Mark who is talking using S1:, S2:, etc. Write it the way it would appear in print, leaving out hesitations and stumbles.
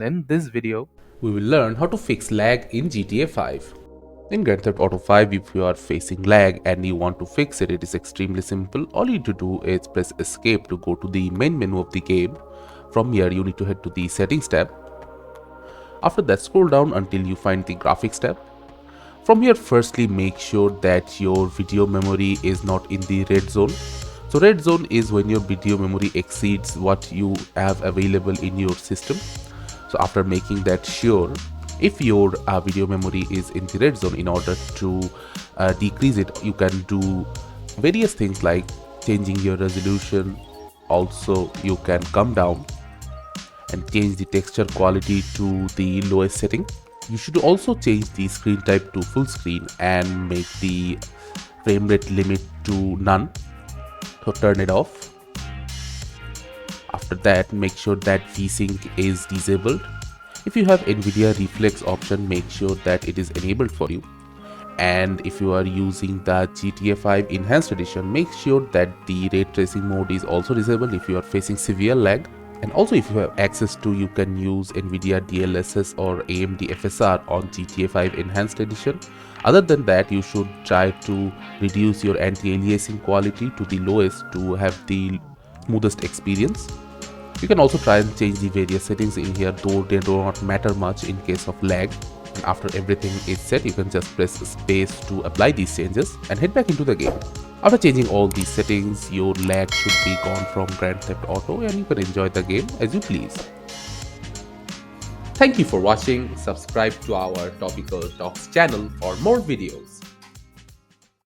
S1: In this video,
S2: we will learn how to fix lag in GTA 5. In Grand Theft Auto 5, if you are facing lag and you want to fix it, it is extremely simple. All you need to do is press escape to go to the main menu of the game. From here, you need to head to the settings tab. After that, scroll down until you find the graphics tab. From here, firstly make sure that your video memory is not in the red zone. So red zone is when your video memory exceeds what you have available in your system. So after making that sure, if your video memory is in the red zone, in order to decrease it, you can do various things like changing your resolution. Also, you can come down and change the texture quality to the lowest setting. You should also change the screen type to full screen and make the frame rate limit to none. So turn it off. After that, make sure that VSync is disabled. If you have NVIDIA Reflex option, make sure that it is enabled for you. And if you are using the GTA 5 Enhanced Edition, make sure that the ray tracing mode is also disabled if you are facing severe lag. And also, if you have access to, you can use NVIDIA DLSS or AMD FSR on GTA 5 Enhanced Edition. Other than that, you should try to reduce your anti-aliasing quality to the lowest to have the smoothest experience. You can also try and change the various settings in here, though they do not matter much in case of lag. And after everything is set, you can just press space to apply these changes and head back into the game. After changing all these settings, your lag should be gone from Grand Theft Auto and you can enjoy the game as you please. Thank you for watching. Subscribe to our Topical Talks channel for more videos.